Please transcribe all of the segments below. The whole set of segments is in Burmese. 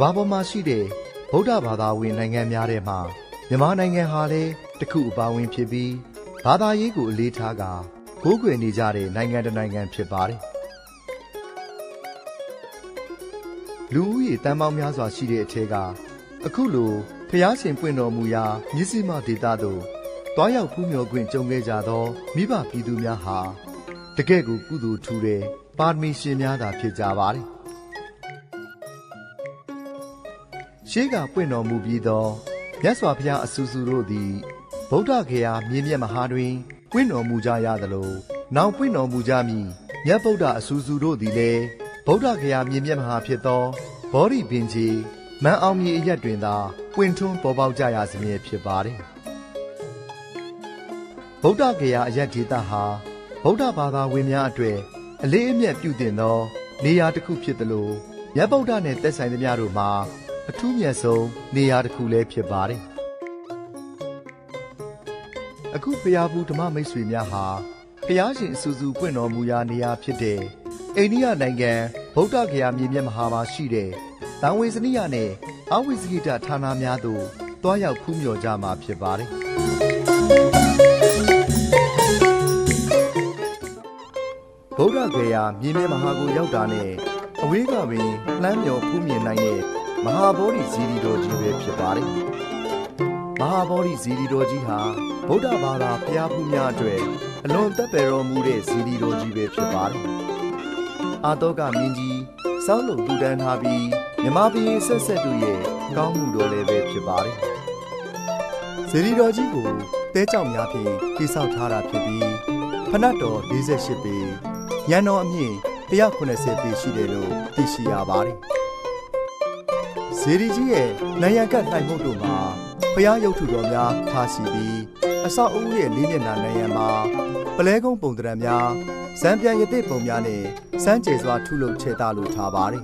ဘာပေါ်မှာရှိတဲ့ဗုဒ္ဓဘာသာဝင်နိုင်ငံများထဲမှာမြန်မာနိုင်ငံဟာလည်းတစ်ခုအပါဝင်ဖြစ်ပြီးဘာသာရေးကိုအလေးထားကာကိုးကွယ်နေကြတဲ့နိုင်ငံတစ်နိုင်ငံဖြစ်ပါတယ်လူဦးရေတန်းပေါင်းများစွာရှိတဲ့အထက်ကအခုလိုဖျားရှင်ပွင့်တော်မူရာမြစ်စီမဒေသသို့တွားရောက်ဖူးမြော်ခွင့်ကြုံခဲ့ကြသောမိဘပြည်သူများဟာတကယ့်ကိုကုသိုလ်ထူးတဲ့ပါရမီရှင်များသာဖြစ်ကြပါတယ်ရှေးကပွင့်တော်မူပြီးသောမြတ်စွာဘုရားအစူစူတို့သည်ဗုဒ္ဓဂယာမြင်းမြတ်မဟာတွင်ပွင့်တော်မူကြရသလိုနောင်ပွင့်တော်မူကြမည်မြတ်ဗုဒ္ဓအစူစူတို့သည်လည်းဗုဒ္ဓဂယာမြင်းမြတ်မဟာဖြစ်သောဘောဓိပင်ကြီးမန်အောင်မြေအရက်တွင်သာပွင့်ထွန်းပေါ်ပေါက်ကြရစမြဲဖြစ်ပါတယ်ဗုဒ္ဓဂယာအရက်ဒေသဟာဗုဒ္ဓဘာသာဝင်များအတွက်အလေးအမြတ်ပြုတင်သောနေရာတစ်ခုဖြစ်သလိုမြတ်ဗုဒ္ဓနှင့်သက်ဆိုင်သမျှတို့မှာအထူးမြတ်ဆုံးနေရာတစ်ခုလည်းဖြစ်ပါတယ်အခုဖျားဘူးဓမ္မမိတ်ဆွေများဟာဖျားရှင်အစူစူပွင့်တော်မူရာနေရာဖြစ်တဲ့အိန္ဒိယနိုင်ငံဗုဒ္ဓဂယာမြေမြတ်မဟာမှာရှိတဲ့တန်ဝေစနိယနဲ့အဝိဇ္ဇိတဌာနများသို့တွားရောက်ဖူးမြော်ကြမှာဖြစ်ပါတယ်ဗုဒ္ဓဂယာမြေမြတ်မဟာကိုရောက်တာနဲ့အဝေးကပင်လှမ်းမြော်ဖူးမြင်နိုင်တဲ့မဟာဗောဓိဇီရီတော်ကြီးပဲဖြစ်ပါတယ်မဟာဗောဓိဇီရီတော်ကြီးဟာဗုဒ္ဓဘာသာဘုရားဖူးများအတွက်အလွန်သက်ပယ်တော်မူတဲ့ဇီရီတော်ကြီးပဲဖြစ်ပါတယ်အာတောကမင်းကြီးစောင်းလုံးတူတန်းထားပြီးမြမဘီဆက်ဆက်တို့ရဲ့ကောင်းမှုတော်လည်းပဲဖြစ်ပါတယ်ဇီရီတော်ကြီးကိုတဲကြောင်များဖြင့်တိဆောက်ထားတာဖြစ်ပြီးဖနတ်တော်48ပေရန်တော်အမြင့်190ပေရှိတယ်လို့သိရှိရပါတယ်ဇေဒီကြီးရဲ့နိုင်ရန်ကတ်နိုင်မှုတို့မှာဖျားရုပ်ထုတော်များထားရှိပြီးအဆောက်အဦရဲ့လေးမျက်နှာနိုင်ရန်မှာပလဲကုန်းပုံတရံများဇံပြန်ရတဲ့ပုံများနဲ့စမ်းကြယ်စွာထုလုပ်ချဲ့သားလို့ထားပါတယ်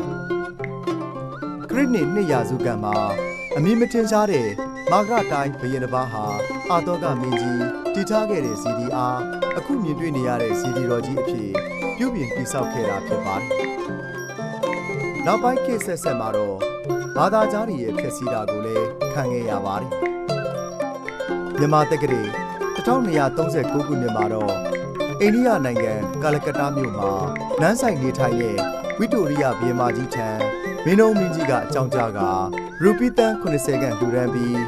ခရစ်နှစ်နှစ်ရာစုကံမှာအမည်မထင်ရှားတဲ့မာဂရတိုင်းဘုရင်တစ်ပါးဟာအာတောကမင်းကြီးတည်ထားခဲ့တဲ့ဇီဒီအားအခုမြင်တွေ့နေရတဲ့ဇီဒီတော်ကြီးအဖြစ်ပြုပြင်တည်ဆောက်ခဲ့တာဖြစ်ပါတယ်နောက်ပိုင်းခေတ်ဆက်ဆက်မှာတော့ဘာသာကြားတွေရဲ့ဖြစ်စည်းတာကိုလည်းခံခဲ့ရပါတယ်မြန်မာတက္ကသိုလ်1239ခုနှစ်မှာတော့အိန္ဒိယနိုင်ငံကာလကတ္တာမြို့မှာနန်းဆိုင်နေထိုင်တဲ့ဝိတိုရိယဘုရင်မကြီးထံမင်းတို့မင်းကြီးကအကြောင်းကြားကရူပီတန်80ခန့်လှူဒန်းပြီး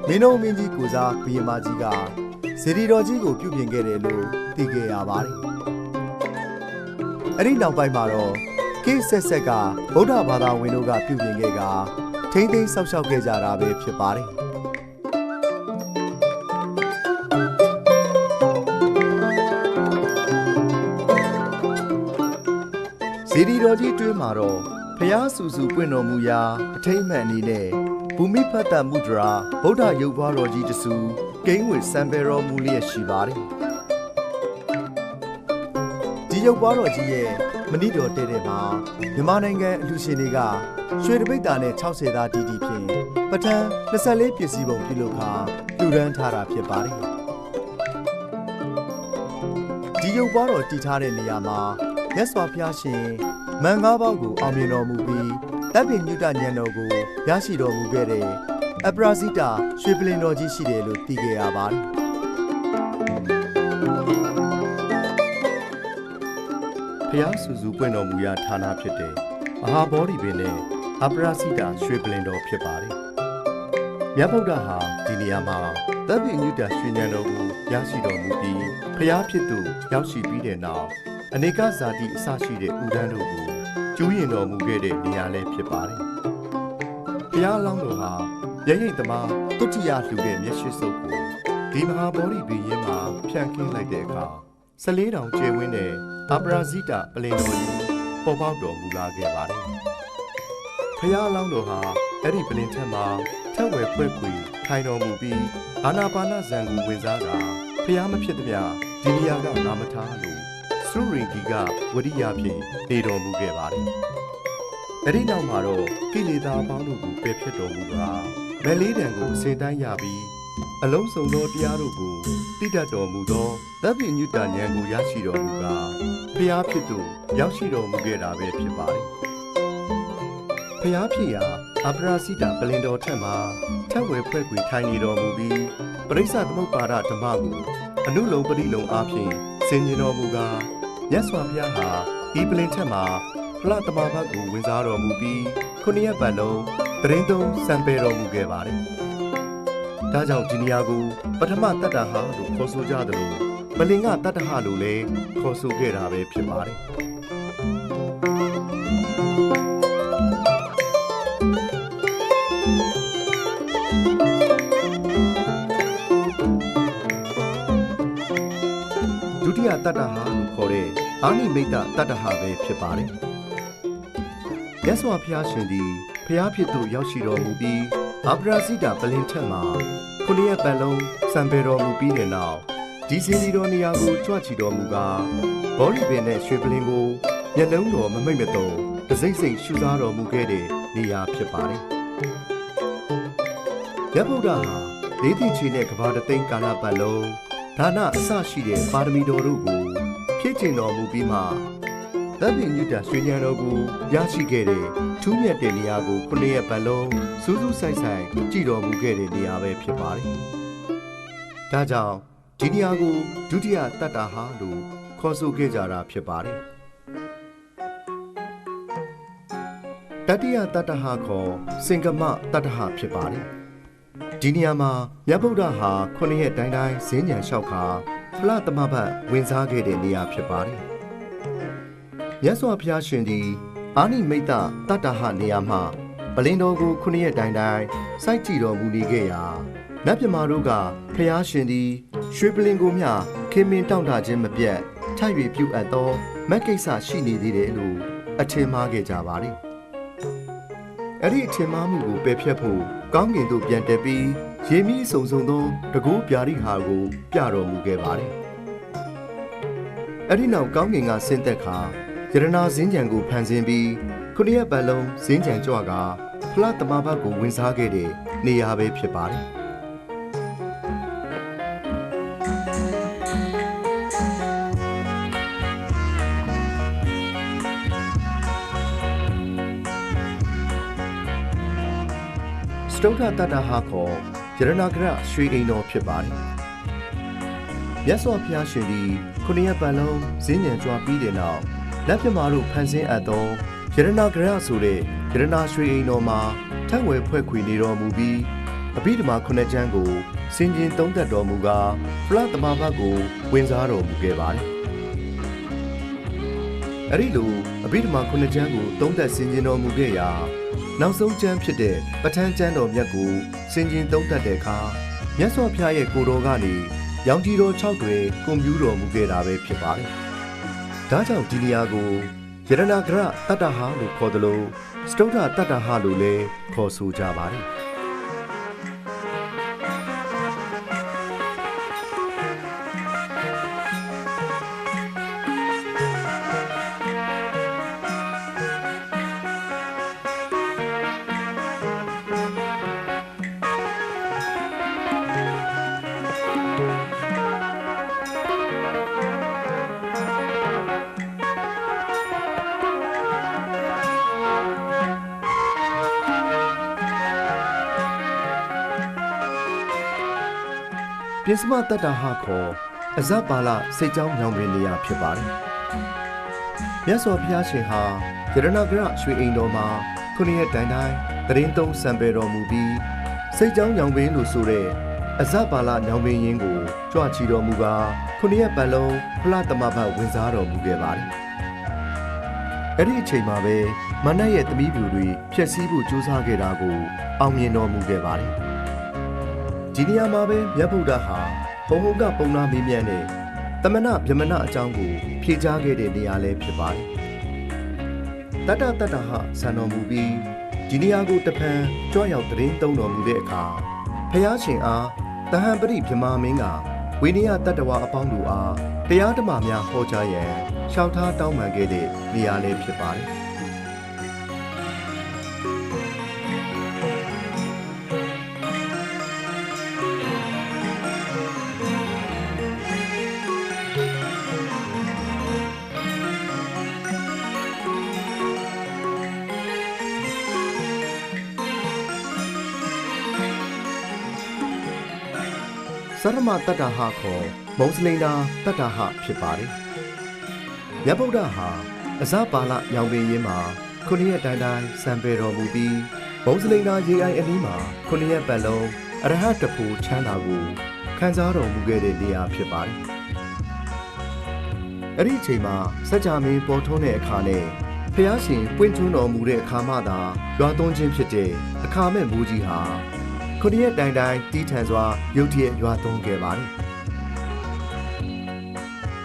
မင်းတို့မင်းကြီးကိုစားဘုရင်မကြီးကဇေဒီတော်ကြီးကိုပြုပြင်ခဲ့တယ်လို့သိခဲ့ရပါတယ်အဲ့ဒီနောက်ပိုင်းမှာတော့ကိဆက်ဆက်ကဗုဒ္ဓဘာသာဝင်တို့ကပြုပြင်ခဲ့ကထိမ့်သိမ်းဆောက်ရှောက်ခဲ့ကြတာပဲဖြစ်ပါတယ်ဇေဒီတော်ကြီးတွင်းမှာတော့ဖျားဆူဆူပွင့်တော်မူရာအထိမ့်မှန်အနေနဲ့ဘူမိဖတ်တမုဒရာဗုဒ္ဓရုပ်ပွားတော်ကြီးတဆူကိန်းဝေစံပေတော်မူလျက်ရှိပါတယ်ဒီရုပ်ပွားတော်ကြီးရဲ့မဏိတော်တဲ့တဲ့မှာမြန်မာနိုင်ငံအလှူရှင်တွေကရွှေတပိတ်တာနဲ့60သားတီတီဖြင့်ပထမ24ပစ္စည်းပုံပြုလုပ်ခါလှူဒန်းထားတာဖြစ်ပါတယ်ဒီရုပ်ပွားတော်တည်ထားတဲ့နေရာမှာမြတ်စွာဘုရားရှင်မန်၅ပါးကိုအောင်မြင်တော်မူပြီးတပ်ပင်ညုတဉာဏ်တော်ကိုရရှိတော်မူခဲ့တဲ့အပရာဇိတရွှေပလင်တော်ကြီးရှိတယ်လို့သိခဲ့ရပါတယ်ဘုရားဆူဆူပွင့်တော်မူရာဌာနဖြစ်တဲ့မဟာဗောဓိပင်နဲ့အပရာဇိတရွှေပလင်တော်ဖြစ်ပါတယ်မြတ်ဗုဒ္ဓဟာဒီနေရာမှာတပ်ပင်ညုတရွှေဉာဏ်တော်ကိုရရှိတော်မူပြီးဘုရားဖြစ်သူရောက်ရှိပြီးတဲ့နောက်အနေကဇာတိအစရှိတဲ့ဥဒန်းတို့ကိုကျူးရင်တော်မူခဲ့တဲ့နေရာလည်းဖြစ်ပါတယ်။ဘုရားလောင်းတော်ဟာရရိတ်သမားတုတ္တိယလှူတဲ့မျက်ရှိစုပ်ကိုဒီမဟာဗောဓိပင်ရင်မှာဖြန့်ခင်းလိုက်တဲ့အခါ14တောင်ကျယ်ဝန်းတဲ့အပရာဇိတပလင်တော်ကြီးပေါ်ပေါက်တော်မူလာခဲ့ပါတယ်။ဘုရားလောင်းတော်ဟာအဲ့ဒီပလင်ထက်မှာထက်ဝယ်ဖွဲ့ခွေထိုင်တော်မူပြီးအာနာပါနဇံကိုဝင်စားတာဘုရားမဖြစ်သမျှဒီနေရာကနာမထားလို့သုရင်ကြီးကဝရိယဖြင့်နေတော်မူခဲ့ပါတယ်။အဲဒီနောက်မှာတော့ကိလေသာအပေါင်းတို့ကိုပယ်ဖြတ်တော်မူကာမလေးတံကိုအစဉ်တိုင်းရပြီးအလုံးစုံသောတရားတို့ကိုသိတတ်တော်မူသောသဗ္ဗညုတဉာဏ်ကိုရရှိတော်မူကာဖျားဖြစ်သူရောက်ရှိတော်မူခဲ့တာပဲဖြစ်ပါတယ်။ဖျားဖြစ်ရာ အပရာစိတပလင်တော်ထက်မှာထက်ဝဲဖွဲ့ခွေထိုင်နေတော်မူပြီးပရိစ္ဆသမုပ္ပါဒဓမ္မကိုအနုလုံပရိလုံအားဖြင့်ဆင်ခြင်တော်မူကားမြတ်စွာဘုရားဟာဤပလင်ထက်မှာဖလားတမဘတ်ကိုဝင်စားတော်မူပြီးခုနှစ်ရက်ပတ်လုံးတရင်သုံးစံပယ်တော်မူခဲ့ပါတယ်။ဒါကြောင့်ဒီနေရာကိုပထမတတ္တဟလို့ခေါ်ဆိုကြသလိုပလင်ကတတ္တဟလို့လည်းခေါ်ဆိုခဲ့တာပဲဖြစ်ပါတယ်။ဒုတိယတတ္တဟလို့ခေါ်တဲ့အာနိမိတ်တတတ္တဟပဲဖြစ်ပါတယ်။မြတ်စွာဘုရားရှင်သည်ဖျားဖြစ်သူရောက်ရှိတော်မူပြီးအပရာစိတပလင်ထက်မှာခုနှစ်ရက်ပတ်လုံးစံပယ်တော်မူပြီးတဲ့နောက်ဒီစီဒီတော်နေရာကိုကြွချီတော်မူကားဘောလီပင်နဲ့ရွှေပလင်ကိုမျက်လုံးတော်မမိတ်မတုံတစိမ့်စိမ့်ရှုစားတော်မူခဲ့တဲ့နေရာဖြစ်ပါတယ်။မြတ်ဗုဒ္ဓဟာလေးသိချီနဲ့ကဘာတသိန်းကာလပတ်လုံးဒါနအစရှိတဲ့ပါရမီတော်တို့ကိုဖြည့်ကျင့်တော်မူပြီးမှတပ်ပင်ညုတရွှေဉာဏ်တော်ကိုရရှိခဲ့တဲ့ထူးမြတ်တဲ့နေရာကိုခုနှစ်ရက်ပတ်လုံးစူးစူးဆိုင်ဆိုင်ကြည်တော်မူခဲ့တဲ့နေရာပဲဖြစ်ပါတယ်။ဒါကြောင့်ဒီနေရာကိုဒုတိယတတ္တဟလို့ခေါ်ဆိုခဲ့ကြတာဖြစ်ပါတယ်။တတိယတတ္တဟခေါ်စင်္ကမတတ္တဟဖြစ်ပါတယ်။ဒီနေရာမှာမြတ်ဗုဒ္ဓဟာခုနှစ်ရက်တိုင်းတိုင်းဈဉ္ဉံလျှောက်ခါဖလားတမဘတ်ဝင်စားခဲ့တဲ့နေရာဖြစ်ပါတယ်။မြတ်စွာဘုရားရှင်သည်အာနိမိတ်တတတ္တဟနေရာမှာပလင်တော်ကိုခုနှစ်ရက်တိုင်းတိုင်းစိုက်ကြည့်တော်မူနေခဲ့ရာနတ်မြမာတို့ကဘုရားရှင်သည်ရွှေပလင်ကိုမျှခင်မင်တောင့်တခြင်းမပြတ်ထပ်၍ပြုအပ်သောမက်ကိစ္စရှိနေသေးတယ်လို့အထင်မှားခဲ့ကြပါတယ်။အဲ့ဒီအထင်မှားမှုကိုပယ်ဖျက်ဖို့ကောင်းကင်သို့ပြန်တက်ပြီးရေမီးစုံစုံသောတကူပြာရိဟာကိုပြတော်မူခဲ့ပါတယ်။အဲ့ဒီနောက်ကောင်းကင်ကဆင်းသက်ခါယရနာဈဉ္ဉံကိုဖန်ဆင်းပြီးခုနှစ်ရက်ပတ်လုံးဈဉ္ဉံကြွကဖလားတမဘတ်ကိုဝင်စားခဲ့တဲ့နေရာပဲဖြစ်ပါတယ်။စတုထတတ္တဟခေါ်ယရနာဂရရွှေအိမ်တော်ဖြစ်ပါတယ်။မြတ်စွာဘုရားရှင်သည်ခုနှစ်ရက်ပတ်လုံးဈဉ္ဉံကြွပြီးတဲ့နောက်လက်ပြမာတို့ဖန်ဆင်းအပ်သောယရနာဂရဆိုတဲ့ယရနာရွှေအိမ်တော်မှာထက်ဝဲဖွဲ့ခွေနေတော်မူပြီးအဘိဓမ္မာခုနှစ်ကျမ်းကိုစင်ကျင်သုံးသပ်တော်မူကားဖလားတမဘတ်ကိုဝင်စားတော်မူခဲ့ပါတယ်။အဲဒီလိုအဘိဓမ္မာခုနှစ်ကျမ်းကိုသုံးသပ်စင်ကျင်တော်မူခဲ့ရာနောက်ဆုံးကျမ်းဖြစ်တဲ့ပဋ္ဌာန်းကျမ်းတော်မြတ်ကိုစင်ကျင်သုံးသပ်တဲ့အခါမြတ်စွာဘုရားရဲ့ကိုယ်တော်ကနေရောင်ကြီးတော်6တွင်ကွန်ပျူတော်မူခဲ့တာပဲဖြစ်ပါတယ်။ဒါကြောင့်ဒီနေရာကိုယရနာဂရတတ္တဟလို့ခေါ်သလိုစတုထတတ္တဟလို့လည်းခေါ်ဆိုကြပါတယ်ပြစ္ဆမတတ္တဟခေါ်အဇပါလစိတ်ကြောင်းညောင်ပင်နေရာဖြစ်ပါတယ်။မြတ်စွာဘုရားရှင်ဟာယရနာဂရရွှေအိမ်တော်မှာခုနှစ်ရက်တိုင်းတိုင်းတရင်သုံးစံပယ်တော်မူပြီးစိတ်ကြောင်းညောင်ပင်လို့ဆိုတဲ့အဇပါလညောင်ပင်ရင်းကိုကြွချီတော်မူကားခုနှစ်ရက်ပတ်လုံးဖလားတမဘတ်ဝင်စားတော်မူခဲ့ပါတယ်။အဲ့ဒီအချိန်မှာပဲမနတ်ရဲ့သမီးပြူတွေဖျက်ဆီးဖို့ကြိုးစားခဲ့တာကိုအောင်မြင်တော်မူခဲ့ပါတယ်။ဒီနေရာမှာပဲမြတ်ဗုဒ္ဓဟာဘုံဟုတ်ကပုံနာမေးမြန်းတဲ့တမနာဗျမနာအကြောင်းကိုဖြေကြားခဲ့တဲ့နေရာလည်းဖြစ်ပါတယ်။တတ္တတတ္တဟဆံတော်မူပြီးဒီနေရာကိုတဖန်ကြွရောက်တရင်သုံးတော်မူတဲ့အခါဖျားရှင်အားတဟံပရိဗြမာမင်းကဝိနည်းတတ္တဝါအပေါင်းတို့အားတရားဓမ္မများဟောကြားရန်လျှောက်ထားတောင်းပန်ခဲ့တဲ့နေရာလည်းဖြစ်ပါတယ်။ သတ္တမတတ္တဟခေါ်မုံစလိန်နာတတ္တဟဖြစ်ပါတယ်မြတ်ဗုဒ္ဓဟာအဇပါလညောင်ပင်ရင်းမှာခုနှစ်ရက်တိုင်းတိုင်းစံပေတော်မူပြီးမုံစလိန်နာရေအိုင်အနီးမှာခုနှစ်ရက်ပတ်လုံးအရဟတဖို့ချမ်းသာကိုခံစားတော်မူခဲ့တဲ့နေရာဖြစ်ပါတယ်အဲ့ဒီအချိန်မှာစัจ जा မင်းပေါ်ထွန်းတဲ့အခါနဲ့ဖျားရှင်ပွင့်ထွန်းတော်မူတဲ့အခါမှသာရွာသွန်းခြင်းဖြစ်တဲ့အခါမဲ့မိုးကြီးဟာခုနှစ်ရက်တိုင်းတိုင်းတီးထန်စွာရုတ်တရက်ရွာသွန်းခဲ့ပါတယ်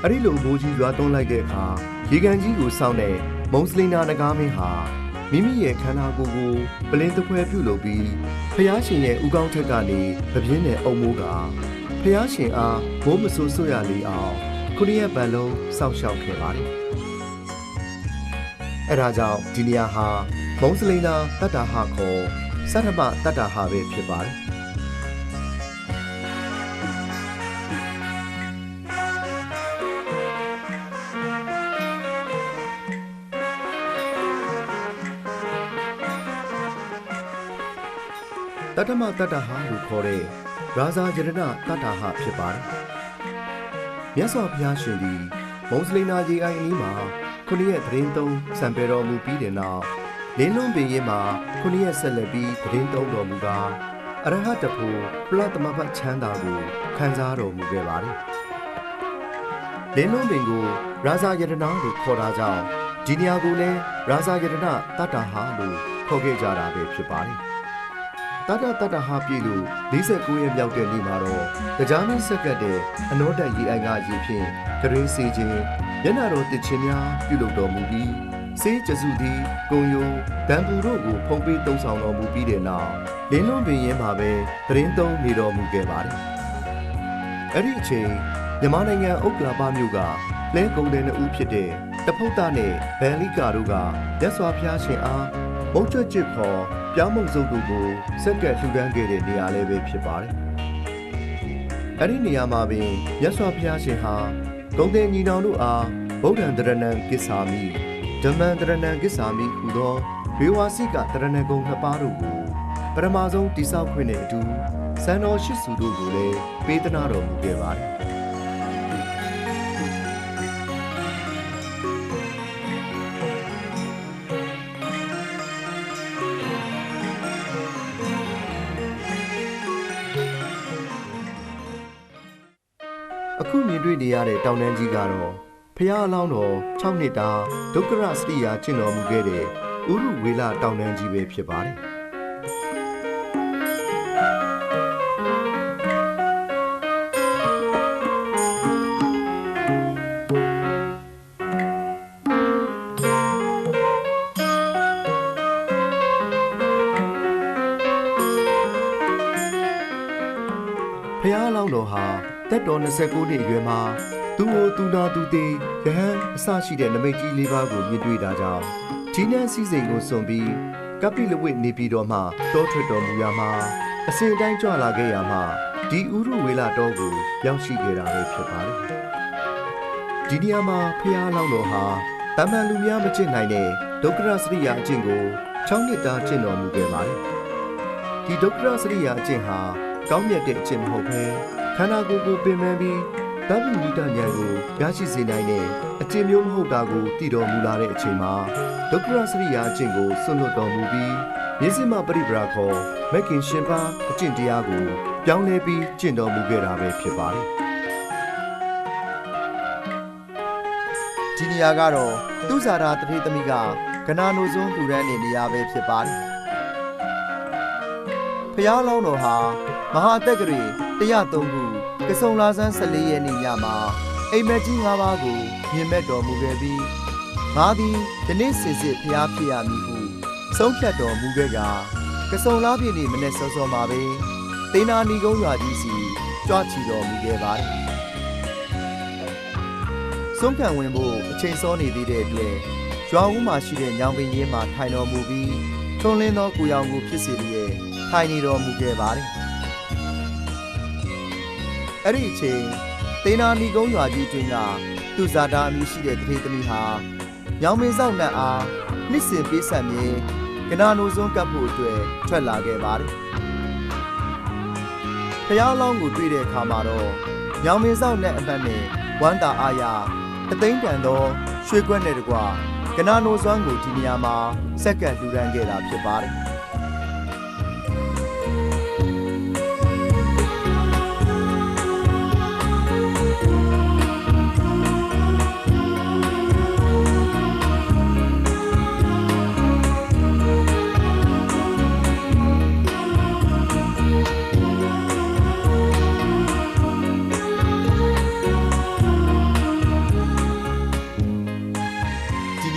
အဲ့ဒီလိုမိုးကြီးရွာသွန်းလိုက်တဲ့အခါရေကန်ကြီးကိုစောင့်တဲ့မုံစလိန်နာနဂါမင်းဟာမိမိရဲ့ခန္ဓာကိုယ်ကိုပလင်းတစ်ခွဲပြုလုပ်ပြီးဖျားရှင်ရဲ့ဥကောင်းထက်ကနေပပြင်းနဲ့အုံမိုးကဖျားရှင်အားမိုးမဆိုးဆွရလေအောင်ခုနှစ်ရက်ပတ်လုံးစောင့်ရှောက်ခဲ့ပါတယ်အဲဒါကြောင့်ဒီနေရာဟာမုံစလိန်နာတတ္တဟခေါ်သတ္တမတတ္တဟပဲဖြစ်ပါတယ်တတ္တမတတ္တဟလို့ခေါ်တဲ့ရာဇာယရဏတတ္တဟဖြစ်ပါတယ်မြတ်စွာဘုရားရှင်သည်မုံစလိန်နာရေအိုင်အနီးမှာခုနှစ်ရက်သတင်းသုံးစံပေတော်မူပြီးတဲ့နောက်လင်းလုံးပင်ရင်မှာခုနှစ်ရက်ဆက်လက်ပြီးသတင်းသုံးတော်မူကားအရဟတဖို့ပလတ်သမဖတ်ချမ်းသာကိုခံစားတော်မူခဲ့ပါတယ်လင်းလုံးပင်ကိုရာဇာယရဏလို့ခေါ်တာကြောင့်ဒီနေရာကိုလည်းရာဇာယရဏတတ္တဟလို့ခေါ်ခဲ့ကြတာပဲဖြစ်ပါတယ်တတ္တတတ္တဟပြည့်လို့49ရက်မြောက်တဲ့နေ့မှာတော့တရားမင်းဆက်ကတ်တဲ့အနောတရေအိုင်ကရေဖြင့်ဂရင်းစေခြင်းမျက်နှာတော်တခြင်းများပြုလုပ်တော်မူပြီးစေးကျစုသည်ဂုံယုံဒံပူတို့ကိုဖုံးပေးတုံးဆောင်တော်မူပြီးတဲ့နောက်လင်းလွန်ပင်ရင်မှာပဲသတင်းသုံးနေတော်မူခဲ့ပါတယ်အဲ့ဒီအချိန်မြန်မာနိုင်ငံဥက္ကလာပမြို့ကလဲကုံတဲ့နှစ်ဦးဖြစ်တဲ့တဖုတ်တနဲ့ဗန်လိကာတို့ကမြတ်စွာဘုရားရှင်အားမုတ်ကျွတ်ကျစ်ခေါ်ပြောင်းမုံစုပ်တို့ကိုစက်ကတ်လှူဒန်းခဲ့တဲ့နေရာလေးပဲဖြစ်ပါတယ်။အဲဒီနေရာမှာပင်မြတ်စွာဘုရားရှင်ဟာဂုံတဲ့ညီနောင်တို့အားဗုဒ္ဓံတရဏံကိစ္ဆာမိဓမ္မံတရဏံကိစ္ဆာမိဟူသောဘေဝါစိကတရဏဂုံနှစ်ပါးတို့ကိုပရမဆုံးတိဆောက်ခွင့်နဲ့အတူစံတော်ရှိစုတို့ကိုလည်းပေးသနာတော်မူခဲ့ပါတယ်။အခုမြင်တွေ့နေရတဲ့တောင်တန်းကြီးကတော့ဖျားအလောင်းတော်6နှစ်တာဒုက္ခရစရိယာကျင့်တော်မူခဲ့တဲ့ဥရုဝေလတောင်တန်းကြီးပဲဖြစ်ပါတယ်ဖျားအလောင်းတော်ဟာတက်တော်29နှစ်အရွယ်မှာသူ့ကိုသူနာသူသေးရဟန်းအစရှိတဲ့နမိတ်ကြီး၄ပါးကိုမြင်တွေ့တာကြောင့်ဂျီနန်စည်းစိမ်ကိုစွန့်ပြီးကပိလဝိနေပြည်တော်မှတောထွက်တော်မူရာမှာအစဉ်တိုင်းကြွလာခဲ့ရာမှာဒီဥရုဝေလတော်ကိုရောက်ရှိခဲ့တာပဲဖြစ်ပါတယ်ဒီနေရာမှာဖျားလောင်းတော်ဟာတမန်လူများမကျင့်နိုင်တဲ့ဒုက္ခရစရိယာအကျင့်ကို6နှစ်တာကျင့်တော်မူခဲ့ပါတယ်ဒီဒုက္ခရစရိယာအကျင့်ဟာကောင်းမြတ်တဲ့အကျင့်မဟုတ်ဘဲခန္ဓာကိုယ်ကိုပင်ပန်းပြီးသဗ္ဗညုတဉာဏ်ကိုရရှိစေနိုင်တဲ့အကျင့်မျိုးမဟုတ်တာကိုသိတော်မူလာတဲ့အချိန်မှာဒုက္ခရစရိယာအကျင့်ကိုစွန့်လွတ်တော်မူပြီးမျက်စိမှပရိပရာခေါ်မက္ခင်ရှင်ပါအကျင့်တရားကိုပြောင်းလဲပြီးကျင့်တော်မူခဲ့တာပဲဖြစ်ပါတယ်ဒီနေရာကတော့သူဇာတာတထေသမီးကကနာနိုစွန်းလူရန်နေရာပဲဖြစ်ပါတယ်ဖျားလောင်းတော်ဟာမဟာတက္ကရီ103ခုကစုံလာဆန်း14ရက်နေ့ညမှာအိမ်မက်ကြီး5ပါးကိုမြင်မဲ့တော်မူခဲ့ပြီးငါသည်ဒီနေ့စစ်စစ်ဖျားဖြစ်ရမည်ဟုဆုံးဖြတ်တော်မူခဲ့ကကစုံလာပြည့်နေ့မနေ့စောစောမှာပဲသေနာနီကုန်းရွာကြီးစီကြွချီတော်မူခဲ့ပါတယ်ဆုံးခံဝင်ဖို့အချိန်စောနေသေးတဲ့အတွက်ရွာဦးမှာရှိတဲ့ညောင်ပင်ရင်းမှာထိုင်တော်မူပြီးထွန်းလင်းသောကိုရောင်ကိုဖြစ်စေလျက်ထိုင်နေတော်မူခဲ့ပါတယ်အဲ့ဒီအချိန်သေနာနီကုန်းရွာကြီးတွင်ကသူဇာတာအမည်ရှိတဲ့တထေသမီးဟာညောင်မင်းဆောင်နတ်အားနှစ်စဉ်ပေးဆက်မြင်ကနာနိုစွန်းကပ်ဖို့အတွက်ထွက်လာခဲ့ပါတယ်ဖ ဖျားလောင်းကိုတွေ့တဲ့အခါမှာတော့ညောင်မင်းဆောင်နဲ့အမှတ်နဲ့ဝမ်းသာအားရအသိမ်းတန်သောရွှေကွက်နဲ့တကွကနာနိုစွမ်းကိုဒီနေရာမှာစက္ကန့်လှူဒန်းခဲ့တာဖြစ်ပါတယ်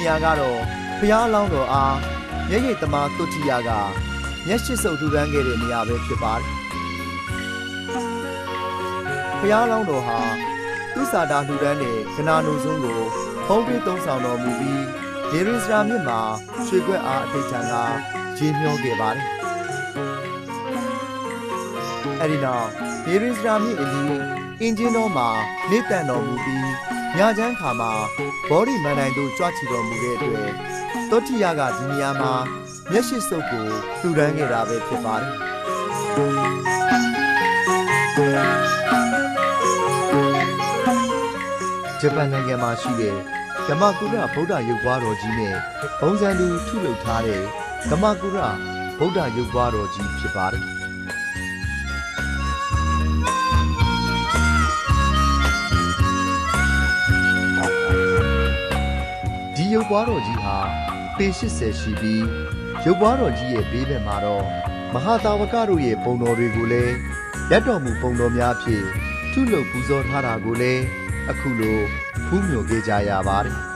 နေရာကတော့ဘုရားအလောင်းတော်အားမျက်ရည်သမားတုတ်တိယကမျက်ရှိစုပ်ထူထမ်းခဲ့တဲ့နေရာပဲဖြစ်ပါတယ်။ဘုရားအလောင်းတော်ဟာသူစာတာလှူဒန်းတဲ့ကနာနိုစွန်းကိုဖုံးပေးသုံးဆောင်တော်မူပြီးဒေရင်စရာမြစ်မှာရွှေကွက်အားအထိတ်ထန်ကရေမျောခဲ့ပါတယ်။အဲဒီနောက်ဒေရင်စရာမြစ်အနီးအင်ဂျင်တော်မှာနေတန်တော်မူပြီးညချမ်းခါမှာဘောဒီမန်တိုင်းတို့ကြွချီတော်မူတဲ့အတွက်တောတိယကဒီနေရာမှာမျက်ရှိစုပ်ကိုလှူဒန်းခဲ့တာပဲဖြစ်ပါတယ်ဂျပန်နိုင်ငံမှာရှိတဲ့ဂမကုရဗုဒ္ဓရုပ်ပွားတော်ကြီးနဲ့ဘုံစံတူထုလုပ်ထားတဲ့ဂမကုရဗုဒ္ဓရုပ်ပွားတော်ကြီးဖြစ်ပါတယ်ရုပ်ပွားတော်ကြီးဟာပေ80ရှိပြီးရုပ်ပွားတော်ကြီးရဲ့ဘေးဘက်မှာတော့မဟာတာဝကတို့ရဲ့ပုံတော်တွေကိုလည်းရက်တော်မူပုံတော်များဖြင့်ထုလုပ်ပူဇော်ထားတာကိုလည်းအခုလိုဖူးမြော်ခဲ့ကြရပါတယ်